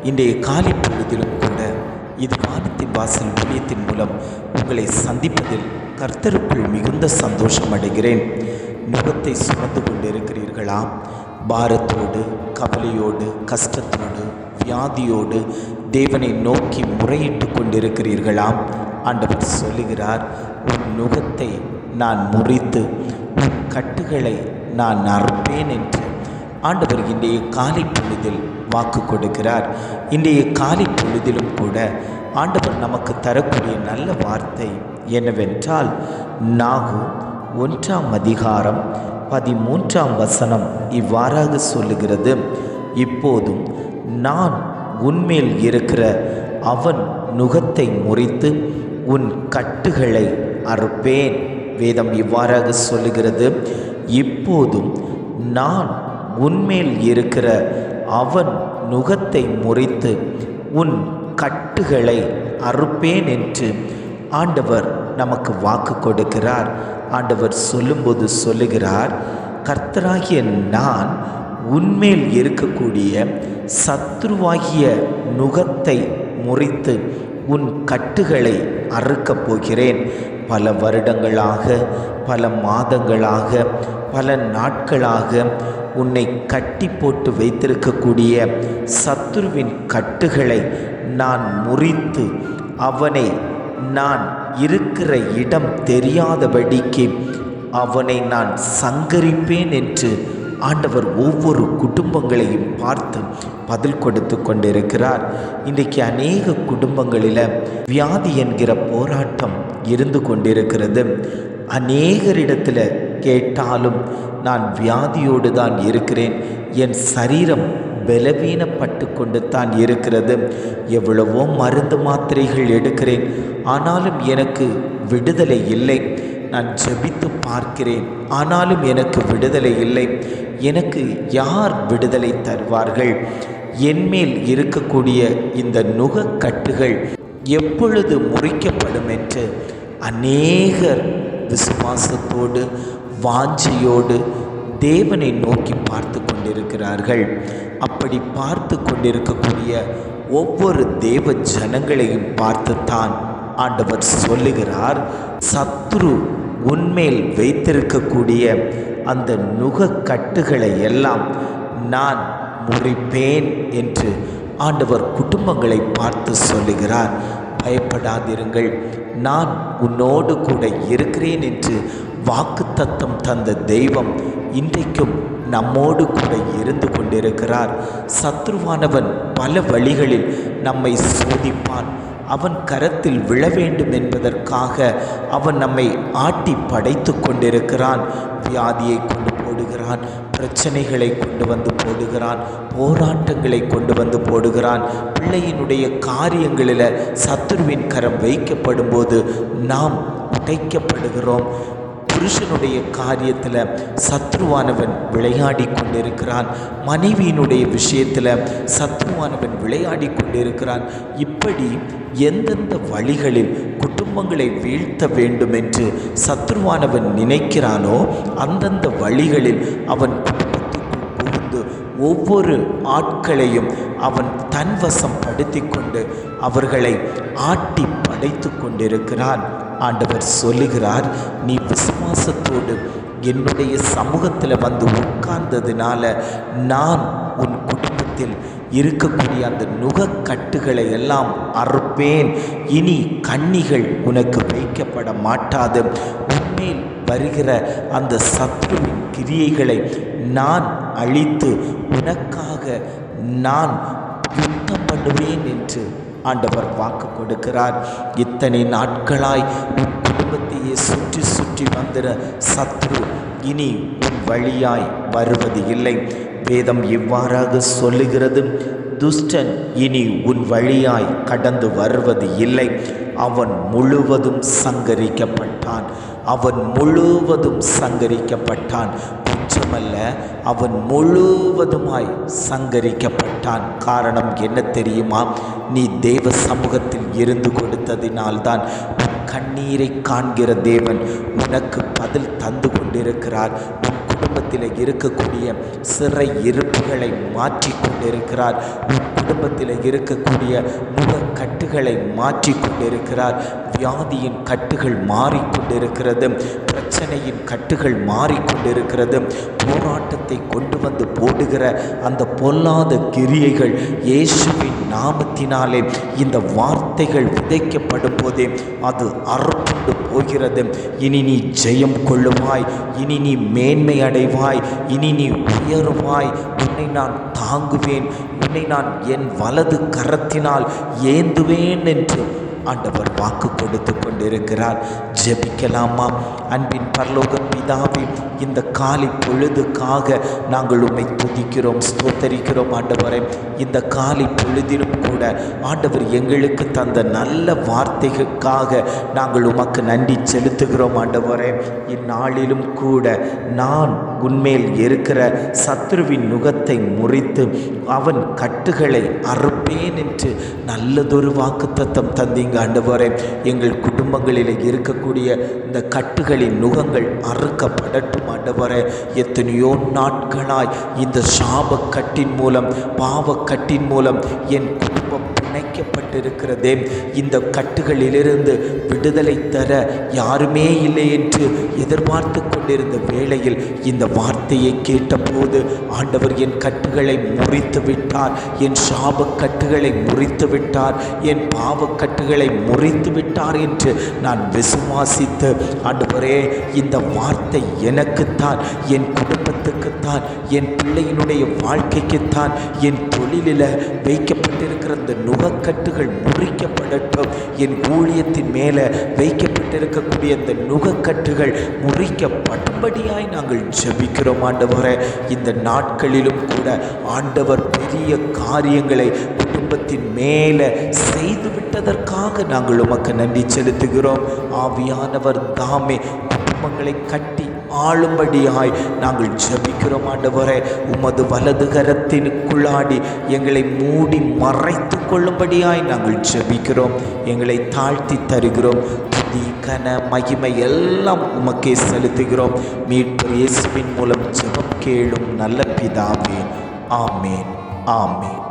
இன்றைய காலை பொழுதிலும் கூட இது வானத்தின் வாசல் ஊழியத்தின் மூலம் உங்களை சந்திப்பதில் கர்த்தருக்குள் மிகுந்த சந்தோஷம் அடைகிறேன். நுகத்தை சுமந்து கொண்டிருக்கிறீர்களா? பாரத்தோடு, கவலையோடு, கஷ்டத்தோடு, வியாதியோடு தேவனை நோக்கி முறையிட்டு கொண்டிருக்கிறீர்களா? ஆண்டவர் சொல்லுகிறார், உன் நுகத்தை நான் முறித்து உன் கட்டுகளை நான் அறுப்பேன் என்று ஆண்டவர் இன்றைய காலை பொழுதில் வாக்கு கொடுக்கிறார். இன்றைய காலை பொழுதிலும் கூட ஆண்டவர் நமக்கு தரக்கூடிய நல்ல வார்த்தை என்னவென்றால், நாகூம் 1:13 இவ்வாறாக சொல்லுகிறது, இப்போதும் நான் உன்மேல் இருக்கிற அவன் நுகத்தை முறித்து உன் கட்டுகளை அறுப்பேன். வேதம் இவ்வாறாக சொல்லுகிறது, இப்போதும் நான் உன்மேல் இருக்கிற அவன் நுகத்தை முறித்து உன் கட்டுகளை அறுப்பேன் என்று ஆண்டவர் நமக்கு வாக்கு கொடுக்கிறார். ஆண்டவர் சொல்லும்போது சொல்லுகிறார், கர்த்தராகிய நான் உன்மேல் இருக்கக்கூடிய சத்ருவாகிய நுகத்தை முறித்து உன் கட்டுகளை அறுக்கப் போகிறேன். பல வருடங்களாக, பல மாதங்களாக, பல நாட்களாக உன்னை கட்டி போட்டு வைத்திருக்கக்கூடிய சத்துருவின் கட்டுகளை நான் முறித்து அவனை நான் இருக்கிற இடம் தெரியாதபடிக்கு அவனை நான் சங்கரிப்பேன் என்று ஆண்டவர் ஒவ்வொரு குடும்பங்களையும் பார்த்து பதில் கொடுத்து கொண்டிருக்கிறார். இன்றைக்கு அநேக குடும்பங்களில் வியாதி என்கிற போராட்டம் இருந்து கொண்டிருக்கிறது. அநேகரிடத்தில் கேட்டாலும் நான் வியாதியோடு தான் இருக்கிறேன், என் சரீரம் பலவீனப்பட்டு கொண்டு தான் இருக்கிறது, எவ்வளவோ மருந்து மாத்திரைகள் எடுக்கிறேன், ஆனாலும் எனக்கு விடுதலை இல்லை, நான் ஜெபித்து பார்க்கிறேன், ஆனாலும் எனக்கு விடுதலை இல்லை, எனக்கு யார் விடுதலை தருவார்கள்? என்மேல் இருக்கக்கூடிய இந்த நுகக்கட்டுகள் எப்பொழுது முறிக்கப்படும் என்று அநேகர் விசுவாசத்தோடு, வாஞ்சையோடு தேவனை நோக்கி பார்த்து கொண்டிருக்கிறார்கள். அப்படி பார்த்து கொண்டிருக்கக்கூடிய ஒவ்வொரு தேவ ஜனங்களையும் பார்த்துத்தான் ஆண்டவர் சொல்லுகிறார், சத்ரு உன்மேல் வைத்திருக்கக்கூடிய அந்த நுகக்கட்டுகளை எல்லாம் நான் முறிப்பேன் என்று ஆண்டவர் குடும்பங்களை பார்த்து சொல்லுகிறார். பயப்படாதிருங்கள், நான் உன்னோடு கூட இருக்கிறேன் என்று வாக்குத்தத்தம் தந்த தெய்வம் இன்றைக்கும் நம்மோடு கூட இருந்து கொண்டிருக்கிறார். சத்ருவானவன் பல வழிகளில் நம்மை சோதிப்பான். அவன் கரத்தில் விழ வேண்டும் என்பதற்காக அவன் நம்மை ஆட்டி படைத்து கொண்டிருக்கிறான். வியாதியை கொண்டு போடுகிறான், பிரச்சனைகளை கொண்டு வந்து போடுகிறான், போராட்டங்களை கொண்டு வந்து போடுகிறான். பிள்ளையினுடைய காரியங்களில் சத்துருவின் கரம் வைக்கப்படும் போது நாம் உடைக்கப்படுகிறோம். புருஷனுடைய காரியத்தில் சத்ருவானவன் விளையாடி கொண்டிருக்கிறான். மனைவியினுடைய விஷயத்தில் சத்ருவானவன் விளையாடி கொண்டிருக்கிறான். இப்படி எந்தெந்த வழிகளில் குடும்பங்களை வீழ்த்த வேண்டும் என்று சத்ருவானவன் நினைக்கிறானோ அந்தந்த வழிகளில் அவன் குடும்பத்துக்குள் புகுந்து ஒவ்வொரு ஆட்களையும் அவன் தன்வசம் படுத்தி கொண்டு அவர்களை ஆட்டி படைத்து கொண்டிருக்கிறான். ஆண்டவர் சொல்லுகிறார், நீ விசுவாசத்தோடு என்னுடைய சமூகத்தில் வந்து உட்கார்ந்ததுனால நான் உன் குடும்பத்தில் இருக்கக்கூடிய அந்த நுகக்கட்டுகளை எல்லாம் அறுப்பேன். இனி கண்ணிகள் உனக்கு வைக்கப்பட மாட்டாது. உன்மேல் வருகிற அந்த சத்ருவின் கிரியைகளை நான் அழித்து உனக்காக நான் யுத்தம் பண்ணுவேன் என்று ஆண்டவர் வாக்கு கொடுக்கிறார். இத்தனை நாட்களாய் உன் குடும்பத்தையே சுற்றி சுற்றி வந்திர சத்ரு இனி உன் வழியாய் வருவது இல்லை. வேதம் இவ்வாறாக சொல்லுகிறது, துஷ்டன் இனி உன் வழியாய் கடந்து வருவது இல்லை. அவன் முழுவதும் சங்கரிக்கப்பட்டான், அவன் முழுவதும் சங்கரிக்கப்பட்டான். துச்சமல்ல, அவன் முழுவதுமாய் சங்கரிக்கப்பட்டான். காரணம் என்ன தெரியுமா? நீ தேவ சமூகத்தில் இருந்து கொடுத்ததினால்தான் கண்ணீரை காண்கிற தேவன் உனக்கு பதில் தந்து கொண்டிருக்கிறார். உன் குடும்பத்தில் இருக்கக்கூடிய சிறை இருப்புகளை மாற்றி கொண்டிருக்கிறார். உன் குடும்பத்தில் இருக்கக்கூடிய முகக்கட்டுகளை மாற்றி கொண்டிருக்கிறார். வியாதியின் கட்டுகள் மாறிக்கொண்டிருக்கிறது. பிரச்சனையின் கட்டுகள் மாறிக்கொண்டிருக்கிறது. போராட்டத்தை கொண்டு வந்து போடுகிற அந்த பொல்லாத கிரியைகள் இயேசுவின் நாமத்தினாலே இந்த வார்த்தைகள் விதைக்கப்படும் போதே அது அறுப்புண்டு போகிறது. இனி நீ ஜெயம் கொள்ளுவாய், இனி நீ மேன்மை அடைவாய், இனி நீ உயர்வாய். உன்னை நான் தாங்குவேன், உன்னை நான் என் வலது கரத்தினால் ஏந்துவேன் என்று ஆண்டவர் வாக்கு கொடுத்து கொண்டிருக்கிறார். ஜெபிக்கலாமா? அன்பின் பரலோக பிதாவே, இந்த காலை பொழுதுக்காக நாங்கள் உம்மை துதிக்கிறோம், ஸ்தோத்தரிக்கிறோம். ஆண்டவரே, இந்த காலை பொழுதிலும் கூட ஆண்டவர் எங்களுக்கு தந்த நல்ல வார்த்தைகளுக்காக நாங்கள் உமக்கு நன்றி செலுத்துகிறோம். ஆண்டவரே, இந்நாளிலும் கூட நான் உன்மேல் இருக்கிற சத்ருவின் நுகத்தை முறித்து அவன் கட்டுகளை அறுப்பேன் என்று நல்லதொரு வாக்குத்தத்தம் தந்தீங்க. ஆண்டவரே, எங்கள் குடும்பங்களில் இருக்கக்கூடிய இந்த கட்டுகளின் நுகங்கள் அறுக்கப்படட்டும். ஆண்டவரே, எத்தனையோ நாட்களாய் இந்த சாபக்கட்டின் மூலம், பாவக்கட்டின் மூலம் என் குடும்பம் பிணைக்கப்பட்டிருக்கிறதே. இந்த கட்டுகளிலிருந்து விடுதலை தர யாருமே இல்லை என்று எதிர்பார்த்து கொண்டிருந்த வேளையில் இந்த வார்த்தையை கேட்டபோது ஆண்டவர் என் கட்டுகளை முறித்து விட்டார், என் சாபக்கட்டுகளை முறித்து விட்டார், என் பாவக்கட்டுகளை முறித்து விட்டார் என்று நான் விசுவாசித்து, ஆண்டவரே, இந்த வார்த்தை எனக்குத்தான், என் குடும்பத்துக்குத்தான், என் பிள்ளையினுடைய வாழ்க்கைக்குத்தான், என் தொழிலில் வைக்கப்பட்டிருக்கிற இந்த நுகக்கட்டுகள் முறிக்கப்படட்டும், என் ஊழியத்தின் மேலே வைக்கப்பட்டிருக்கக்கூடிய இந்த நுகக்கட்டுகள் முறிக்கப்படும்படியாய் நாங்கள் ஜெபிக்கிறோம். ஆண்டவரே, இந்த நாட்களிலும் கூட ஆண்டவர் பெரிய காரியங்களை குடும்பத்தின் மேலே செய்து விட்டதற்காக நாங்கள் உமக்கு நன்றி செலுத்துகிறோம். ஆவியானவர் தாமே குடும்பங்களை கட்டி ஆளும்படியாய் நாங்கள் ஜெபிக்கிறோம். ஆண்டவரே, உமது வலது கரத்தினுக்குள்ளாடி எங்களை மூடி மறைத்து கொள்ளும்படியாய் நாங்கள் ஜெபிக்கிறோம். எங்களை தாழ்த்தி தருகிறோம். துதி, கன, மகிமை எல்லாம் உமக்கே செலுத்துகிறோம். மீட்பர் இயேசுவின் மூலம் ஜெபம் கேளும் நல்ல பிதாவே. ஆமேன், ஆமேன்.